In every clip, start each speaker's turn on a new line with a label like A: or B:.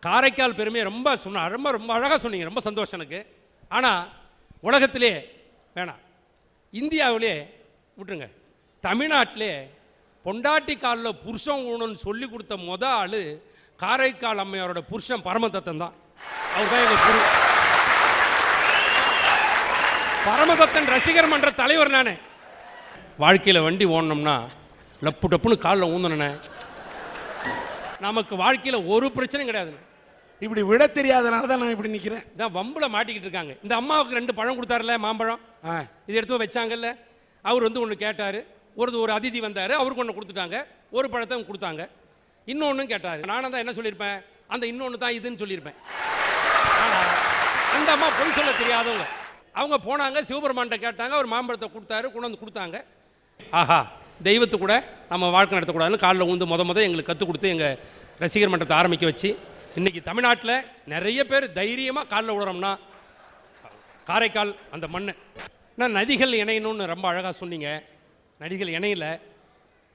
A: காரைக்கால் பெருமையை ரொம்ப ரொம்ப ரொம்ப அழகாக சொன்னீங்க, ரொம்ப சந்தோஷம் எனக்கு. ஆனால் உலகத்திலே வேணாம், இந்தியாவிலே விட்டுருங்க, தமிழ்நாட்டிலே பொண்டாட்டி காலில் புருஷன் ஊனன்னு சொல்லி கொடுத்த ஆள் காரைக்கால் அம்மையாரோட புருஷன் பரமதத்தன் தான். அவர் தான் எங்கள் குரு. பரமதத்தன் ரசிகர் மன்ற தலைவர் நான். வாழ்க்கையில் வண்டி ஓடணும்னா லப்பு டப்புன்னு காலில் ஊந்தனே, நமக்கு வாழ்க்கையில் ஒரு பிரச்சனையும் கிடையாது.
B: இப்படி விட தெரியாதனால தான் நான் இப்படி நிற்கிறேன்.
A: இதான் வம்பில் மாட்டிக்கிட்டு இருக்காங்க. இந்த அம்மாவுக்கு 2 பழம் கொடுத்தாருல, மாம்பழம், இது எடுத்து வச்சாங்கல்ல. அவர் வந்து ஒன்று கேட்டார், ஒரு அதிதி வந்தார், அவருக்கு ஒன்று கொடுத்துட்டாங்க, ஒரு பழத்தை கொடுத்தாங்க. இன்னொன்று கேட்டார், நானும் தான் என்ன சொல்லியிருப்பேன், அந்த இன்னொன்று தான் இதுன்னு சொல்லியிருப்பேன். ஆனால் அந்த அம்மா பொய் சொல்ல தெரியாதவங்க. அவங்க போனாங்க, சிவபெருமான்கிட்ட கேட்டாங்க, அவர் மாம்பழத்தை கொடுத்தாரு, கொண்டு வந்து கொடுத்தாங்க. ஆஹா, தெய்வத்து கூட நம்ம வாழ்க்கை நடத்தக்கூடாதுன்னு காலில் ஊந்து எங்களுக்கு கற்றுக் கொடுத்து எங்கள் ரசிகர் மன்றத்தை ஆரம்பிக்க வச்சு இன்றைக்கி தமிழ்நாட்டில் நிறைய பேர் தைரியமாக காலில் விடுறோம்னா காரைக்கால் அந்த மண். நான் நதிகள் இணையணும்னு ரொம்ப அழகாக சொன்னீங்க. நதிகள் இணையில,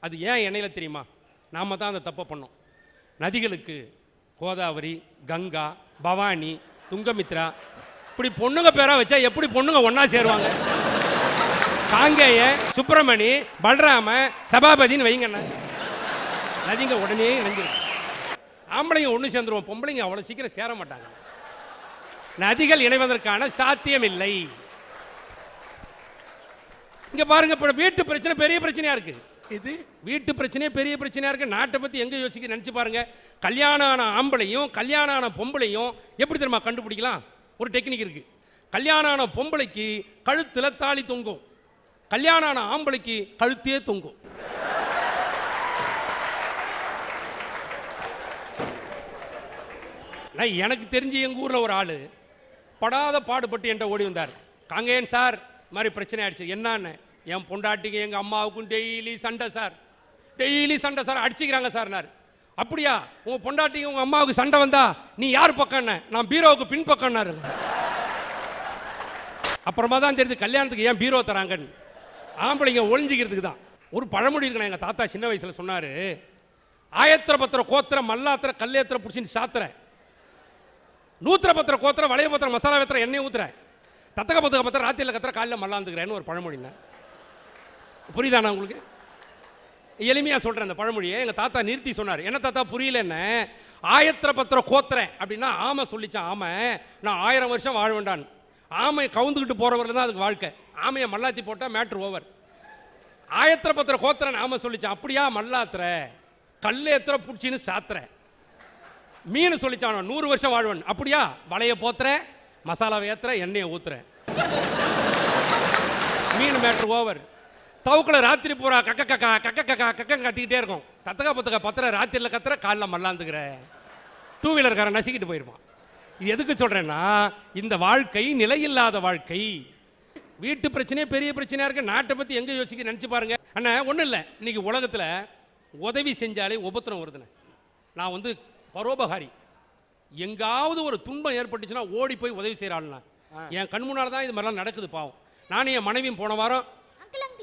A: அது ஏன் இணையில தெரியுமா? நாம் தான் அந்த தப்பை பண்ணோம். நதிகளுக்கு கோதாவரி, கங்கா, பவானி, துங்கமித்ரா இப்படி பொண்ணுங்க பேராக வச்சா எப்படி பொண்ணுங்க ஒன்றா சேருவாங்க? காங்கேய, சுப்பிரமணி, பல்ராம, சபாபதினு வைங்கண்ணா, நதிங்க உடனே இணைஞ்சிடும். ஆம்பளைங்க ஒன்று சேர்ந்துருவோம், பொம்பளைங்க அவ்வளோ சீக்கிரம் சேர மாட்டாங்க. நதிகள் இணைவதற்கான சாத்தியம் இல்லை. இங்க பாருங்க, இப்போ வீட்டு பிரச்சனை பெரிய பிரச்சனையா இருக்கு. இது வீட்டு பிரச்சனையே பெரிய பிரச்சனையா இருக்கு. நாட்டை பத்தி எங்க யோசிக்க நினைச்சு பாருங்க. கல்யாணம் ஆன ஆம்பளையும் கல்யாணம் ஆன பொம்பளையும் எப்படி தெரியுமா கண்டுபிடிக்கலாம்? ஒரு டெக்னிக் இருக்கு. கல்யாணம் ஆன பொம்பளைக்கு கழுத்துல தாலி தொங்கும், கல்யாணம் ஆன ஆம்பளைக்கு கழுத்தே தொங்கும். எனக்கு தெரிஞ்சு எங்க ஊர்ல ஒரு ஆளு படாத பாடுபட்டு என்கிட்ட ஓடி வந்தார். காங்கேயன் சார், மாதிரி பிரச்சனை ஆயிடுச்சு. என்னன்னு, என் பொண்டாட்டிக்கு எங்க அம்மாவுக்கும் டெய்லி சண்டை சார், டெய்லி சண்டை சார், அடிச்சுக்கிறாங்க சார். அப்படியா, உங்க பொண்டாட்டிக்கு உங்க அம்மாவுக்கு சண்டை வந்தா நீ யார் பக்கம்? நான் பீரோவுக்கு பின் பக்கம்னாரு. அப்புறமா தான் தெரியுது கல்யாணத்துக்கு ஏன் பீரோ தராங்கன்னு. ஆம்பளைங்க ஒளிஞ்சிக்கிறதுக்கு தான். ஒரு பழமொழி இருக்கணும், எங்கள் தாத்தா சின்ன வயசில் சொன்னார், ஆயத்திர பத்திர கோத்திர மல்லாத்திர கல்லேத்திர பிடிச்சின்னு சாத்திர, நூத்திர பத்திர கோத்திர வளைய பத்திர மசாலா வைத்திர எண்ணெய் ஊத்துற, தத்தக பத்தக பத்திர ராத்திரியில் கத்திர காலையில் மல்லாந்துக்கிறேன்னு ஒரு பழமொழிங்க. புரியுதாண்ணா உங்களுக்கு? எளிமையாக சொல்கிறேன் அந்த பழமொழியை. எங்கள் தாத்தா நிறுத்தி சொன்னார். என்ன தாத்தா புரியலன்னு? ஆயத்திர பத்திர கோத்திர அப்படின்னா ஆமை சொல்லிச்சான், ஆமை நான் 1000 வருஷம் வாழ வேண்டான்னு. ஆமை கவுந்துக்கிட்டு போகிறவர்கள் தான் அதுக்கு வாழ்க்கை. ஆமையை மல்லாத்தி போட்டால் மேட்ரு ஓவர். ஆயத்திர பத்திர கோத்திரன் ஆமை சொல்லிச்சான், அப்படியா மல்லாத்திர கல்லேத்திர பிடிச்சின்னு சாத்திர. மீன் சொல்லிச்சான் 100 வருஷம் வாழ்வன், அப்படியா வளைய போத்துற மசாலாவை ஏத்துற எண்ணெயை ஊத்துற. மீன் மேட்ரு ஓவர். தவுக்களை ராத்திரி பூரா கக்க கக்கா கக்க கக்கா கக்க கத்திக்கிட்டே இருக்கும். தத்தகா பத்தக பத்திர ராத்திரியில் கத்துற, காலில் மல்லாந்துக்கிற. 2 வீலர்காரன் நசிக்கிட்டு போயிருப்பான். இது எதுக்கு சொல்றேன்னா, இந்த வாழ்க்கை நிலையில்லாத வாழ்க்கை. வீட்டு பிரச்சனையே பெரிய பிரச்சனையா இருக்கு. நாட்டை பத்தி எங்க யோசிக்க நினைச்சு பாருங்க. அண்ணா ஒன்றும் இல்லை, இன்னைக்கு உலகத்தில் உதவி செஞ்சாலே உபத்திரம் வருதுண்ணே. நான் வந்து பரோபகாரி. எங்காவது ஒரு துன்பம் ஏற்பட்டுச்சுன்னா ஓடி போய் உதவி செய்யறாள்னா, என் கண் முன்னால் தான் இது மாதிரிலாம் நடக்குது. பாவம். நானும் என் மனைவியும் போன வாரம்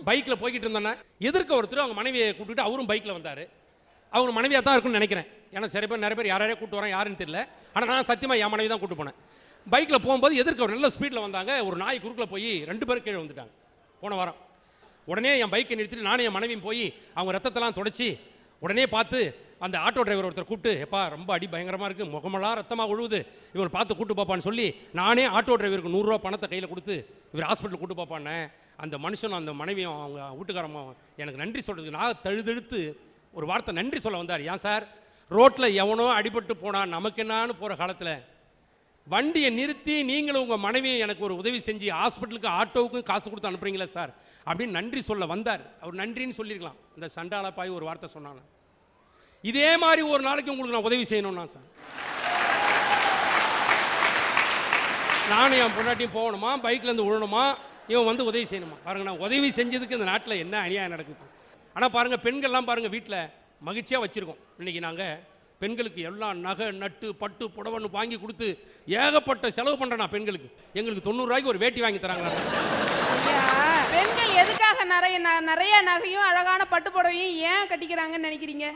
A: பைக்கில் போய்கிட்டு இருந்தேன்னா, எதிர்க்க ஒருத்தர் அவங்க மனைவியை கூப்பிட்டு அவரும் பைக்கில் வந்தார். அவங்க மனைவியாக தான் இருக்குன்னு நினைக்கிறேன். ஏன்னா நிறைய பேர் யாரையே கூப்பிட்டு வரேன் யாருன்னு தெரியல. ஆனால் நான் சத்தியமாக என் மனைவி தான் கூப்பிட்டு போனேன். பைக்கில் போகும்போது எதிர்க்க ஒரு நல்ல ஸ்பீடில் வந்தாங்க. ஒரு நாய் குறுக்கில் போய் 2 பேரும் கீழே வந்துட்டாங்க போன வாரம். உடனே என் பைக்கை நிறுத்திட்டு நானும் என் மனைவியும் போய் அவங்க ரத்தத்தெல்லாம் தொடச்சி உடனே பார்த்து அந்த ஆட்டோ டிரைவர் ஒருத்தர் கூப்பிட்டு, எப்பா ரொம்ப அடி பயங்கரமாக இருக்குது, முகமெல்லாம் ரத்தமாக ஒழுகுது, இவர் பார்த்து கூட்டு பாப்பான்னு சொல்லி நானே ஆட்டோ டிரைவருக்கு 100 ரூபா பணத்தை கையில் கொடுத்து இவர் ஹாஸ்பிட்டல் கூட்டு பாப்பான்னு. அந்த மனுஷனும் அந்த மனைவியும் அவங்க வீட்டுக்காரம்மா எனக்கு நன்றி சொல்கிறதுக்கு நான் தழுதெடுத்து ஒரு வார்த்தை நன்றி சொல்ல வந்தார். ஏன் சார், ரோட்டில் எவனோ அடிபட்டு போனான் நமக்கு என்னான்னு போகிற காலத்தில் வண்டியை நிறுத்தி நீங்களும் உங்கள் மனைவியும் எனக்கு ஒரு உதவி செஞ்சு ஹாஸ்பிட்டலுக்கு ஆட்டோவுக்கும் காசு கொடுத்து அனுப்புறீங்களா சார் அப்படின்னு நன்றி சொல்ல வந்தார். அவர் நன்றின்னு சொல்லியிருக்கலாம். இந்த சண்டாளப்பாய் ஒரு வார்த்தை சொன்னாங்க. இதே மாதிரி ஒரு நாளைக்கு உங்களுக்கு நான் உதவி செய்யணும்னா சார், நானும் என் பொண்டாட்டியும் போகணுமா, பைக்லேருந்து விழணுமா, இவன் வந்து உதவி செய்யணுமா? பாருங்க, நான் உதவி செஞ்சதுக்கு இந்த நாட்டில் என்ன அநியாயம் நடக்குது. ஆனால் பாருங்கள், பெண்கள்லாம் பாருங்கள் வீட்டில் மகிழ்ச்சியாக வச்சுருக்கோம். இன்றைக்கி நாங்கள் பெண்களுக்கு எல்லாம் நகை நட்டு பட்டு புடவைன்னு வாங்கி கொடுத்து ஏகப்பட்ட செலவு பண்ணுறேன் நான் பெண்களுக்கு. எங்களுக்கு 90 ரூபாய்க்கு ஒரு வேட்டி வாங்கி தராங்களா?
C: பெண்கள் எதுக்காக நிறைய நகையும் அழகான பட்டு புடவையும் ஏன் கட்டிக்கிறாங்கன்னு நினைக்கிறீங்க?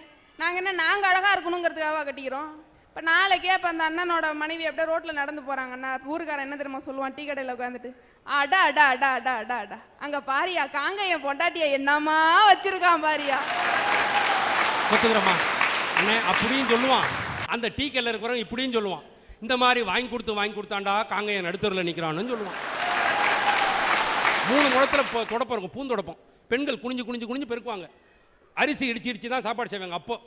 C: நாங்கள் அழகாக இருக்கணுங்கிறதுக்காக கட்டிக்கிறோம். இப்போ நாளைக்கே இப்போ அந்த அண்ணனோட மனைவி அப்படியே ரோட்டில் நடந்து போகிறாங்கண்ணா, ஊருக்காரன் என்ன தெரியுமா சொல்லுவான், டீ கடையில் உட்காந்துட்டு, அடா அடா அடா அடா அடா அடா அங்கே பாரியா காங்கையன் பொண்டாட்டியா என்னமா வச்சிருக்கான் பாரியா.
A: ஒத்துக்கிறோமா அண்ணே? அப்படியும் சொல்லுவான். அந்த டீ கடையில் இருக்கிறவங்க இப்படியும் சொல்லுவான், இந்த மாதிரி வாங்கி கொடுத்தாண்டா காங்கையன் நடுத்தரில் நிற்கிறான்னு சொல்லுவான். 3 முழத்தில் தொடப்பம் இருக்கும், பூந்தொடப்பம். பெண்கள் குனிஞ்சு பெருக்குவாங்க. அரிசி இடிச்சு தான் சாப்பாடு செய்வாங்க. அப்போ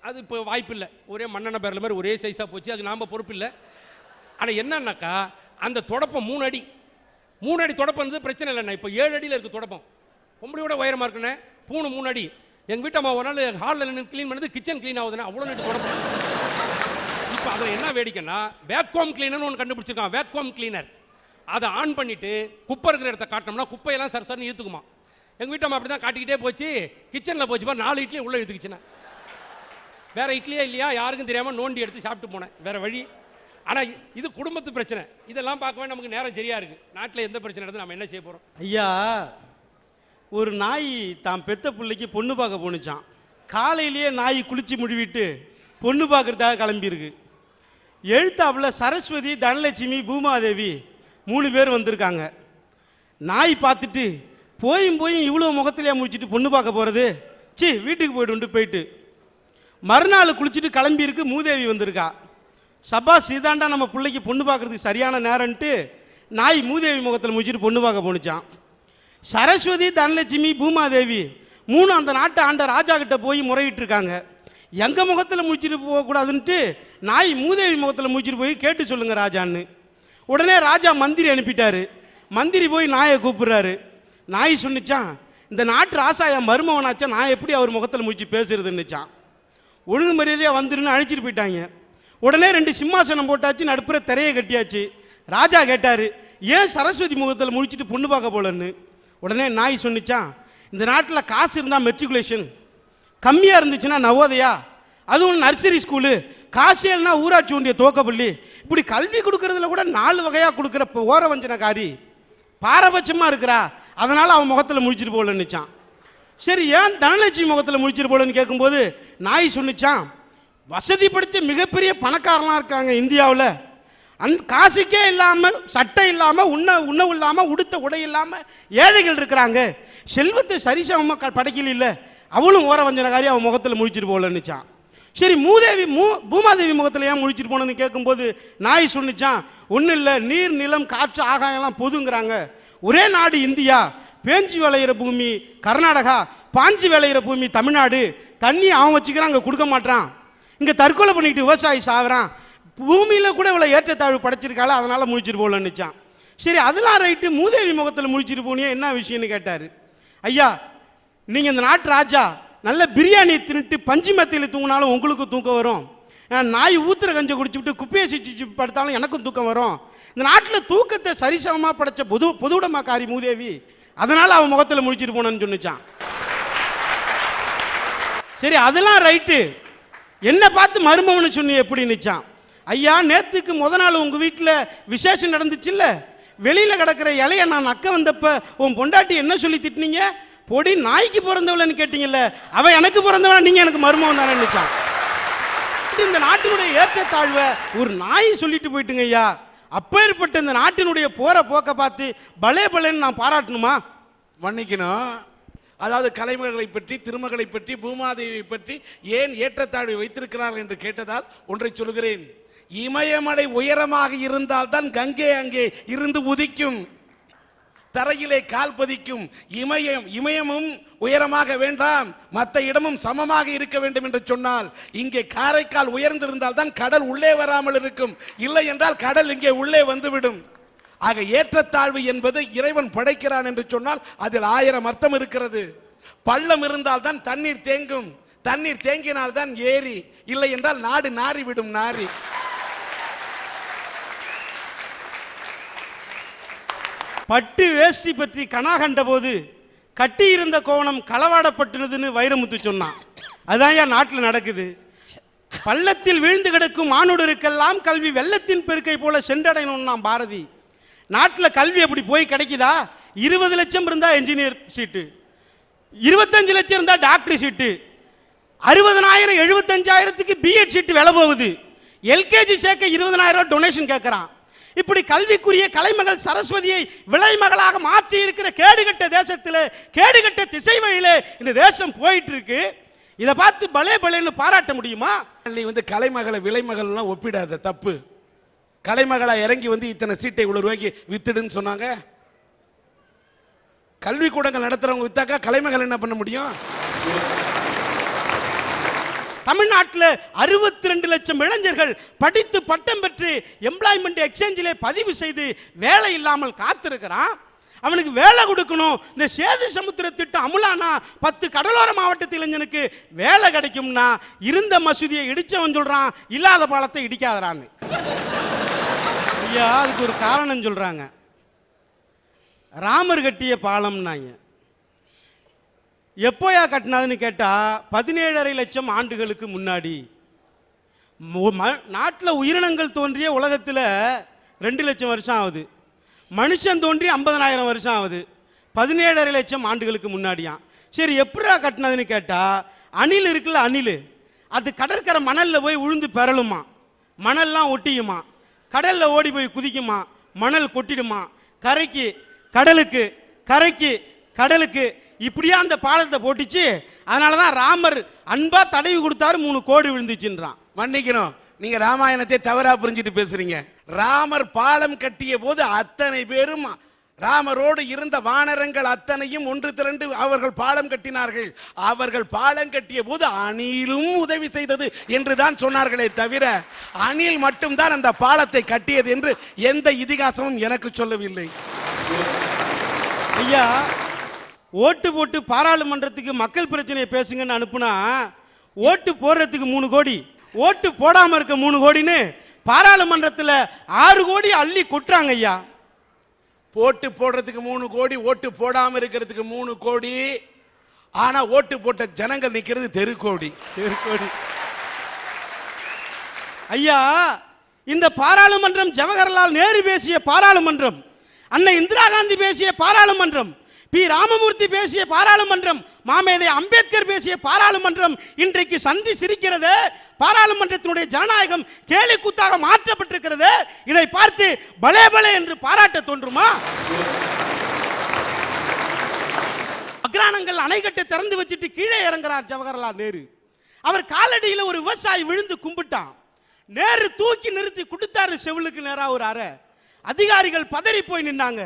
A: அது இப்போ வாய்ப்பு இல்லை, ஒரே மண்ணெண்ண பேரில் மாதிரி ஒரே சைஸாக போச்சு, அது நாம் பொறுப்பு இல்லை. ஆனால் என்னன்னாக்கா அந்த தொடப்பம் 3 அடி தொடப்பம் இருந்தது பிரச்சனை இல்லைண்ணா. இப்போ 7 அடியில் இருக்குது தொடப்பம், பொம்பளையோட உயரமாக இருக்குண்ணே. 3 அடி. எங்கள் வீட்டு அம்மா ஒரு நாள் ஹாலில் நின்று க்ளீன் பண்ணது கிச்சன் க்ளீன் ஆகுதுண்ணே, அவ்வளோ நீட்டு தொடப்பம். இப்போ அதில் என்ன வேடிக்கைன்னா வேக்யூம் கிளீனர்னு ஒன்று கண்டுபிடிச்சிருக்கான், வேக்யூம் கிளீனர். அதை ஆன் பண்ணிவிட்டு குப்பை இருக்கிற இடத்த காட்டினோம்னா குப்பையெல்லாம் சரசரன்னு இழுத்துக்குமா. எங்கள் வீட்டம்மா அப்படி தான் காட்டிக்கிட்டே போச்சு, கிச்சனில் போச்சு பாரு 4 இட்லி உள்ளே இழுத்துக்குச்சுண்ணே. வேறு இட்லியே இல்லையா, யாருக்கும் தெரியாமல் நோண்டி எடுத்து சாப்பிட்டு போனேன், வேறு வழி. ஆனால் இது குடும்பத்து பிரச்சனை, இதெல்லாம் பார்க்கவே நமக்கு நேரம் சரியாக இருக்குது. நாட்டில் எந்த பிரச்சனை நடந்து நம்ம என்ன செய்ய போகிறோம்?
D: ஐயா, ஒரு நாய் தான் பெத்த பிள்ளைக்கு பொண்ணு பார்க்க போணுச்சான். காலையிலேயே நாய் குளித்து முடிவிட்டு பொண்ணு பார்க்குறதுக்காக கிளம்பியிருக்கு. எழுத்தாப்புல சரஸ்வதி, தனலட்சுமி, பூமாதேவி 3 பேர் வந்திருக்காங்க. நாய் பார்த்துட்டு போயும் இவ்வளோ முகத்திலேயே முடிச்சுட்டு பொண்ணு பார்க்க போகிறது, வீட்டுக்கு போயிட்டு மறுநாள் குளிச்சுட்டு கிளம்பியிருக்கு. மூதேவி வந்திருக்கா. சபாஸ், இதாண்டா நம்ம பிள்ளைக்கு பொண்ணு பார்க்குறதுக்கு சரியான நேரம்ன்ட்டு நாய் மூதேவி முகத்தில் முடிச்சுட்டு பொண்ணு பார்க்க போணுச்சான். சரஸ்வதி, தனலட்சுமி, பூமாதேவி 3 அந்த நாட்டை ஆண்ட ராஜா கிட்ட போய் முறையிட்டு இருக்காங்க. எங்கள் முகத்தில் முடிச்சுட்டு போகக்கூடாதுன்ட்டு நாய் மூதேவி முகத்தில் முடிச்சுட்டு போய் கேட்டு சொல்லுங்க ராஜான்னு. உடனே ராஜா மந்திரி அனுப்பிட்டாரு. மந்திரி போய் நாயை கூப்பிடுறாரு. நாய் சொன்னிச்சான், இந்த நாட்டு ராசா என் மருமவனாச்சா, நான் எப்படி அவர் முகத்தில் முடிச்சு பேசுறதுன்னுச்சான். ஒழுங்கு மரியாதையாக வந்துருன்னு அழைச்சிட்டு போயிட்டாங்க. உடனே 2 சிம்மாசனம் போட்டாச்சு, நடுப்புற திரையை கட்டியாச்சு. ராஜா கேட்டார், ஏன் சரஸ்வதி முகத்தில் முடிச்சுட்டு பொண்ணு பார்க்க போலன்னு. உடனே நாய் சொன்னிச்சான், இந்த நாட்டில் காசு இருந்தால் மெட்ரிகுலேஷன், கம்மியாக இருந்துச்சுன்னா நவோதயா, அதுவும் நர்சரி ஸ்கூலு, காசு இல்லைனா ஊராட்சி ஒன்றிய துவக்கப்பள்ளி, இப்படி கல்வி கொடுக்கறதுல கூட 4 வகையாக கொடுக்குற ஓரவஞ்சனக்காரி பாரபட்சமாக இருக்கிறா, அதனால் அவன் முகத்தில் முடிச்சுட்டு போகலன்னுச்சான். சரி, ஏன் தனலட்சுமி முகத்தில் முடிச்சுட்டு போகலன்னு கேட்கும்போது நாய் சொன்னிச்சான், வசதி படித்த மிகப்பெரிய பணக்காரலாம் இருக்காங்க இந்தியாவில், காசுக்கே இல்லாமல், சட்டை இல்லாமல், உணவு இல்லாமல், உடுத்த உடை இல்லாமல் ஏழைகள் இருக்கிறாங்க, செல்வத்தை சரிசமமாக படைக்கல இல்லை, அவளும் ஓரவஞ்சனக்காரி, அவன் முகத்தில் முடிச்சுட்டு போகலன்னுச்சான். சரி, பூமாதேவி முகத்தில் ஏன் முடிச்சுட்டு போனன்னு கேட்கும்போது நாய் சொன்னிச்சான், ஒன்றும் இல்லை, நீர், நிலம், காற்று, ஆகாயம்லாம் பொதுங்கிறாங்க, ஒரே நாடு இந்தியா, பேஞ்சு விளையிற பூமி கர்நாடகா, பாஞ்சு விளையிற பூமி தமிழ்நாடு, தண்ணி அவன் வச்சுக்கிறான், அங்கே கொடுக்க மாட்டான், இங்கே தற்கொலை பண்ணிக்கிட்டு விவசாயி சாகுறான், பூமியில் கூட இவ்வளோ ஏற்றத்தாழ்வு படைச்சிருக்காள், அதனால் முடிச்சுட்டு போகலன்னுச்சான். சரி, அதெல்லாம் ரைட்டு, மூதேவி முகத்தில் முடிச்சுட்டு போனியே என்ன விஷயம்னு கேட்டார். ஐயா, நீங்கள் இந்த நாட்டு ராஜா, நல்ல பிரியாணி தின்னுட்டு பஞ்சு மெத்தையில் தூங்கினாலும் உங்களுக்கு தூக்கம் வரும், நாய் ஊத்துற கஞ்சை குடிச்சுட்டு குப்பையை சிச்சு படுத்தாலும் எனக்கும் தூக்கம் வரும், இந்த நாட்டில் தூக்கத்தை சரிசமமாக படைச்ச பொதுவுடமாக்காரி மூதேவி, அதனால் அவன் முகத்தில் முடிச்சுட்டு போனேன்னு சொன்னிச்சான். சரி, அதெல்லாம் ரைட்டு, என்ன பார்த்து மருமவனு சொன்னி எப்படி நிச்சான். ஐயா, நேற்றுக்கு நாள் உங்கள் வீட்டில் விசேஷம் நடந்துச்சுல்ல, வெளியில் கிடக்கிற இலைய நான் அக்க வந்தப்ப உன் பொண்டாட்டி என்ன சொல்லி திட்டினீங்க, பொடி நாய்க்கு பிறந்தவளன்னு கேட்டீங்கல்ல, அவன் எனக்கு பிறந்தவன், நீங்கள் எனக்கு மருமவன் தானே நினைச்சான். இந்த நாட்டினுடைய ஏற்றத்தாழ்வை ஒரு நாய் சொல்லிட்டு போயிட்டுங்க ஐயா. அப்பேற்பட்ட இந்த நாட்டினுடைய போற போக்க பார்த்து பலே பலேன்னு நான் பாராட்டணுமா?
B: மன்னிக்கணும். அதாவது கலைமகளை பற்றி, திருமகளை பற்றி, பூமாதேவியை பற்றி ஏன் ஏற்றத்தாழ்வை வைத்திருக்கிறார்கள் என்று கேட்டதால் ஒன்றை சொல்கிறேன். இமயமலை உயரமாக இருந்தால்தான் கங்கை அங்கே இருந்து உதிக்கும், தரையிலே கால் பதிக்கும். இமயமும் உயரமாக வேண்டாம், மற்ற இடமும் சமமாக இருக்க வேண்டும் என்று சொன்னால் இங்கே காரைக்கால் உயர்ந்திருந்தால் தான் கடல் உள்ளே வராமல் இருக்கும், இல்லை என்றால் கடல் இங்கே உள்ளே வந்துவிடும். ஆக ஏற்றத்தாழ்வு என்பது இறைவன் படைக்கிறான் என்று சொன்னால் அதில் 1000 அர்த்தம் இருக்கிறது. பள்ளம் இருந்தால் தான் தண்ணீர் தேங்கும், தண்ணீர் தேங்கினால் தான் ஏரி, இல்லை என்றால் நாடு நாறிவிடும். நாரி
D: பட்டு வேஷ்டி பற்றி கணா கண்ட போது கட்டி இருந்த கோவணம் களவாடப்பட்டுனதுன்னு வைரமுத்து சொன்னான். அதான் என் நாட்டில் நடக்குது. பள்ளத்தில் விழுந்து கிடக்கும் மானுடருக்கெல்லாம் கல்வி வெள்ளத்தின் பெருக்கை போல சென்றடையணும்னா பாரதி. நாட்டில் கல்வி அப்படி போய் கிடைக்குதா? 20 லட்சம் இருந்தா என்ஜினியர் சீட்டு, 25 லட்சம் இருந்தா டாக்டர் சீட்டு, 60,000 75,000க்கு பிஎட் சீட்டு விலை போகுது. எல்கேஜி சேர்க்க 20,000 ரூபாய் டொனேஷன் கேட்கிறான். இப்படி கல்விக்குரிய கலைமகள் சரஸ்வதியை விலைமகளாக மாற்றி இருக்கிற கேடுகட்ட தேசத்தில், கேடுகட்ட திசை வழியில இந்த தேசம் போயிட்டு இருக்கு. இதை பார்த்து பலே பலேன்னு பாராட்ட முடியுமா?
B: நீ கலைமகளை விலைமகள்லாம் ஒப்பிடாத, தப்பு. கலைமகளா இறங்கி இத்தனை சீட்டை இவ்வளவு ரூபாய்க்கு வித்துடுன்னு சொன்னாங்க. கல்வி கூடங்கள் நடத்துறவங்க வித்தாக்கா கலைமகள் என்ன பண்ண முடியும்?
D: தமிழ்நாட்டில் 62 லட்சம் இளைஞர்கள் படித்து பட்டம் பெற்று எம்ப்ளாய்மெண்ட் எக்ஸ்சேஞ்சிலே பதிவு செய்து வேலை இல்லாமல் காத்திருக்கிறான். அவனுக்கு வேலை கொடுக்கணும். இந்த சேது சமுத்திர திட்டம் அமுலானா 10 கடலோர மாவட்டத்து இளைஞனுக்கு வேலை கிடைக்கும்னா இருந்த மசூதியை இடிச்சவன் சொல்றான் இல்லாத பாலத்தை இடிக்காதறான்னு. ஐயா, அதுக்கு ஒரு காரணம் சொல்றாங்க. ராமர் கட்டிய பாலம்னாங்க. எப்போயா கட்டினாதுன்னு கேட்டால் 17.5 லட்சம் ஆண்டுகளுக்கு முன்னாடி. நாட்டில் உயிரினங்கள் தோன்றிய உலகத்தில் 2 லட்சம் வருஷம் ஆகுது. மனுஷன் தோன்றி 50,000 வருஷம் ஆகுது. 17.5 லட்சம் ஆண்டுகளுக்கு முன்னாடியான். சரி, எப்படா கட்டினதுன்னு கேட்டால், அணில் இருக்குல்ல, அணில் அது கடற்கரை மணலில் போய் உழுந்து பெறலுமா, மணல்லாம் ஒட்டியுமா, கடலில் ஓடி போய் குதிக்குமா, மணல் கொட்டிடுமா, கரைக்கு கடலுக்கு, கரைக்கு கடலுக்கு, இப்படியா அந்த பாலத்தை போட்டுச்சு. அதனால தான் ராமர் அன்பா தடவி கொடுத்தாரு, 3 கோடி விழுந்துச்சுன்றான்.
B: மன்னிக்கணும், நீங்க ராமாயணத்தை தவறா புரிஞ்சுட்டு பேசுறீங்க. ராமர் பாலம் கட்டிய போது அத்தனை பேரும், ராமரோடு இருந்த வானரங்கள் அத்தனையும் ஒன்று திரண்டு அவர்கள் பாலம் கட்டினார்கள். அவர்கள் பாலம் கட்டிய போது அணிலும் உதவி செய்தது என்று தான் சொன்னார்களே தவிர, அணில் மட்டும்தான் அந்த பாலத்தை கட்டியது என்று எந்த இதிகாசமும் எனக்கு சொல்லவில்லை.
D: ஐயா, ஓட்டு போட்டு பாராளுமன்றத்துக்கு மக்கள் பிரச்சனையை பேசுங்கன்னு அனுப்புனா, ஓட்டு போடுறதுக்கு 3 கோடி, ஓட்டு போடாம இருக்க 3 கோடின்னு பாராளுமன்றத்தில் 6 கோடி அள்ளி கொட்டுறாங்க. ஐயா,
B: ஓட்டு போடுறதுக்கு 3 கோடி, ஓட்டு போடாம இருக்கிறதுக்கு 3 கோடி. ஆனா ஓட்டு போட்ட ஜனங்கள் நிக்கிறது தெருக்கோடி.
D: ஐயா, இந்த பாராளுமன்றம் ஜவஹர்லால் நேரு பேசிய பாராளுமன்றம், அன்னை இந்திரா காந்தி பேசிய பாராளுமன்றம், பி ராமமூர்த்தி பேசிய பாராளுமன்றம், மாமேதை அம்பேத்கர் பேசிய பாராளுமன்றம் இன்றைக்கு சந்தி சிரிக்கிறது. பாராளுமன்றத்தினுடைய ஜனநாயகம் கேலி கூத்தாக மாற்றப்பட்டிருக்கிறது. இதை பார்த்து பலே பலே என்று பாராட்ட தோன்றுமா? அக்ரானங்கள் அணைக்கட்டை திறந்து வச்சுட்டு கீழே இறங்குறார் ஜவஹர்லால் நேரு. அவர் காலடியில் ஒரு விவசாயி விழுந்து கும்பிட்டான். நேரு தூக்கி நிறுத்தி கொடுத்தாரு செவிலுக்கு நேரா ஒரு அறை. அதிகாரிகள் பதறி போய் நின்னாங்க.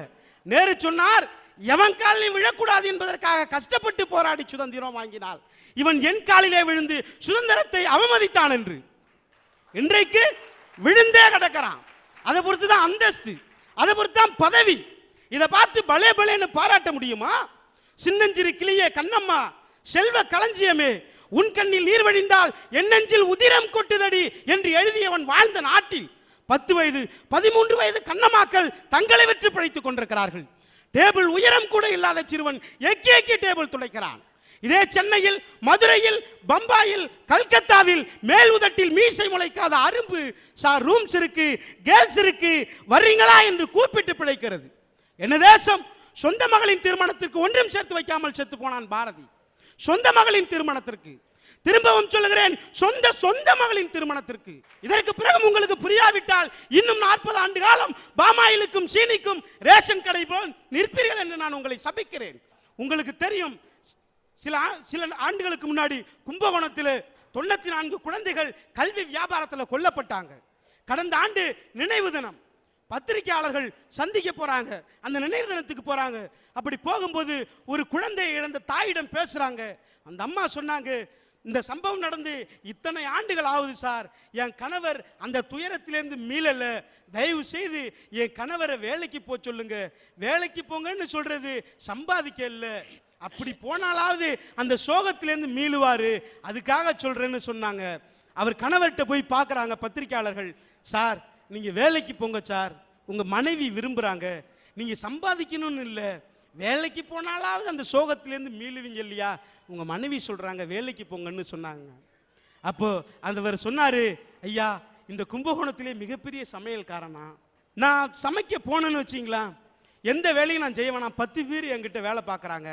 D: நேரு சொன்னார், எவன் காலில் விழக்கூடாது என்பதற்காக கஷ்டப்பட்டு போராடி சுதந்திரம் வாங்கினாள், இவன் என் காலிலே விழுந்து சுதந்திரத்தை அவமதித்தான் என்று. இன்றைக்கு விழுந்தே கிடக்கிறான். அதை பொறுத்து தான் அந்தஸ்து, அதை பொறுத்து தான் பதவி. இதை பார்த்து பலே பலேன்னு பாராட்ட முடியுமா? சின்னஞ்சிறு கிளியே கண்ணம்மா, செல்வ களஞ்சியமே, உன் கண்ணில் நீர் வழிந்தால் என் நெஞ்சில் உதிரம் கொட்டுதடி என்று எழுதியவன் வாழ்ந்த நாட்டில் 10 வயது 13 வயது கண்ணம்மாக்கள் தங்களை வெற்றி படைத்துக் கொண்டிருக்கிறார்கள். டேபிள் உயரம் கூட இல்லாத சிறுவன் எக்கி டேபிள் துளைக்கிறான். இதே சென்னையில், மதுரையில், பம்பாயில், கல்கத்தாவில் மேல் உதட்டில் மீசை முளைக்காத அரும்பு சார் ரூம்ஸ் இருக்கு, கேர்ள்ஸ் இருக்கு, வர்றீங்களா என்று கூப்பிட்டு பிழைக்கிறது. என்ன தேசம்? சொந்த மகளின் திருமணத்திற்கு ஒன்றும் சேர்த்து வைக்காமல் செத்து போனான் பாரதி. சொந்த மகளின் திருமணத்திற்கு, திரும்பவும் சொல்லுகிறேன், சொந்த மகளின் திருமணத்திற்கு. இதற்கு பிறகு உங்களுக்கு புரியாவிட்டால் இன்னும் 40 ஆண்டு காலம் பாமாயிலுக்கும் சீனிக்கும் ரேஷன் கடை போல் நிற்பீர்கள் என்று நான் உங்களை சபிக்கிறேன். உங்களுக்கு தெரியும், சில ஆண்டுகளுக்கு முன்னாடி கும்பகோணத்தில் 94 குழந்தைகள் கல்வி வியாபாரத்தில் கொல்லப்பட்டாங்க. கடந்த ஆண்டு நினைவு தினம், பத்திரிகையாளர்கள் சந்திக்க போறாங்க, அந்த நினைவு தினத்துக்கு போறாங்க. அப்படி போகும்போது ஒரு குழந்தையை இழந்த தாயிடம் பேசுறாங்க. அந்த அம்மா சொன்னாங்க, இந்த சம்பவம் நடந்து இத்தனை ஆண்டுகள் ஆகுது சார், என் கணவர் அந்த துயரத்திலேருந்து மீளல, தயவு செய்து என் கணவரை வேலைக்கு போக சொல்லுங்க. வேலைக்கு போங்கன்னு சொல்றது சம்பாதிக்க இல்லை, அப்படி போனாலாவது அந்த சோகத்திலேருந்து மீளுவாரு, அதுக்காக சொல்றேன்னு சொன்னாங்க. அவர் கணவர்கிட்ட போய் பார்க்குறாங்க பத்திரிகையாளர்கள். சார், நீங்க வேலைக்கு போங்க சார், உங்க மனைவி விரும்புறாங்க, நீங்க சம்பாதிக்கணும்னு இல்லை, வேலைக்கு போனாலாவது அந்த சோகத்திலேருந்து மீளுவீங்க இல்லையா, உங்க மனைவி சொல்றாங்க வேலைக்கு போங்கன்னு சொன்னாங்க. அப்போ அவர் சொன்னாரு, ஐயா, இந்த கும்பகோணத்திலே மிகப்பெரிய சமையல்காரனா, நான் சமைக்க போனேன்னு வச்சிங்களா, எந்த வேலையும் நான் செய்ய வேணாம், 10 பேர் என்கிட்ட வேலை பார்க்குறாங்க.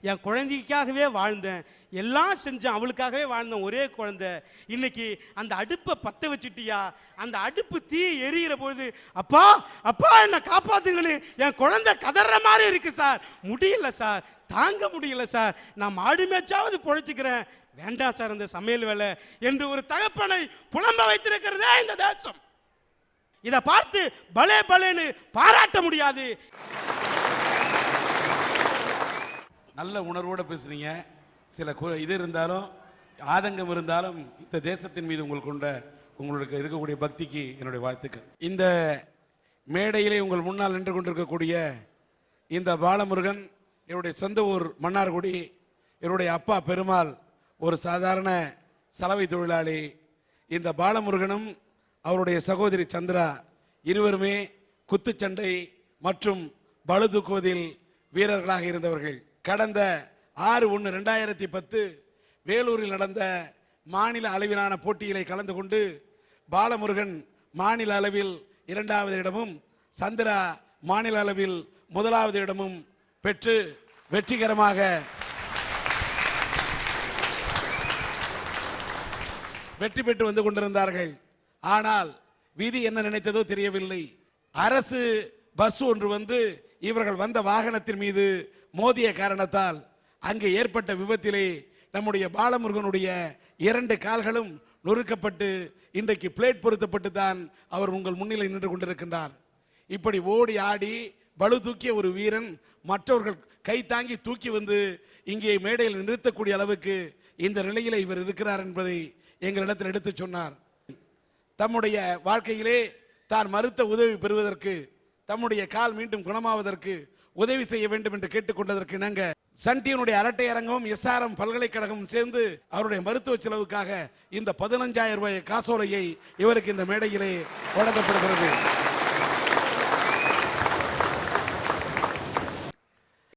D: என் குழந்தைக்காகவே வாழ்ந்தேன், எல்லாம் செஞ்சேன், அவளுக்காகவே வாழ்ந்தேன், ஒரே குழந்தை. இன்னைக்கு அந்த அடுப்பை பற்ற வச்சுட்டியா, அந்த அடுப்பு தீ எரியிற பொழுது அப்பா அப்பா என்னை காப்பாத்துங்கன்னு என் குழந்தை கதற மாதிரி இருக்கு சார். முடியல சார், தாங்க முடியல சார், நான் மாடு மேய்ச்சாவது பொழைச்சிக்கிறேன், வேண்டாம் சார் அந்த சமையல் வேலை என்று ஒரு தகப்பனை புலம்ப வைத்திருக்கிறதே இந்த தேசம். இதை பார்த்து பலே பலேன்னு பாராட்ட முடியாது.
B: நல்ல உணர்வோடு பேசுறீங்க. சில இது இருந்தாலும் ஆதங்கம் இருந்தாலும் இந்த தேசத்தின் மீது உங்களுக்கு இருக்கக்கூடிய பக்திக்கு என்னுடைய வாழ்த்துக்கள். இந்த மேடையிலே உங்கள் முன்னால் நின்று கொண்டிருக்கக்கூடிய இந்த பாலமுருகன் என்னுடைய சொந்த ஊர் மன்னார்குடி. என்னுடைய அப்பா பெருமாள் ஒரு சாதாரண சலவை தொழிலாளி. இந்த பாலமுருகனும் அவருடைய சகோதரி சந்திரா இருவருமே குத்துச்சண்டை மற்றும் பளுதூக்குவதில் வீரர்களாக இருந்தவர்கள். கடந்த 6/1/2010 வேலூரில் நடந்த மாநில அளவிலான போட்டிகளை கலந்து கொண்டு பாலமுருகன் மாநில அளவில் 2வது இடமும் சந்திரா மாநில அளவில் 1வது இடமும் பெற்று வெற்றிகரமாக வெற்றி பெற்று வந்து கொண்டிருந்தார்கள். ஆனால் விதி என்ன நினைத்ததோ தெரியவில்லை. அரசு பஸ் ஒன்று வந்து இவர்கள் வந்த வாகனத்தின் மீது மோதிய காரணத்தால் அங்கே ஏற்பட்ட விபத்திலே நம்முடைய பாலமுருகனுடைய 2 கால்களும் நொறுக்கப்பட்டு இன்றைக்கு பிளேட் பொருத்தப்பட்டு தான் அவர் உங்கள் முன்னிலை நின்று கொண்டிருக்கின்றார். இப்படி ஓடி ஆடி பளு தூக்கிய ஒரு வீரன் மற்றவர்கள் கை தாங்கி தூக்கி வந்து இங்கே மேடையில் நிறுத்தக்கூடிய அளவுக்கு இந்த நிலையிலே இவர் இருக்கிறார் என்பதை எங்களிடத்தில் எடுத்து சொன்னார். தம்முடைய வாழ்க்கையிலே தான் மறுத்த உதவி பெறுவதற்கு, தம்முடைய கால் மீண்டும் குணமாவதற்கு உதவி செய்ய வேண்டும் என்று கேட்டுக்கொண்டதற்கு இணங்க சன் டிவியினுடைய அரட்டை அரங்கம் SRM பல்கலைக்கழகம் சேர்ந்து அவருடைய மருத்துவ செலவுக்காக இந்த 15,000 ரூபாய் காசோலையை இவருக்கு இந்த மேடையிலே வழங்கப்படுகிறது.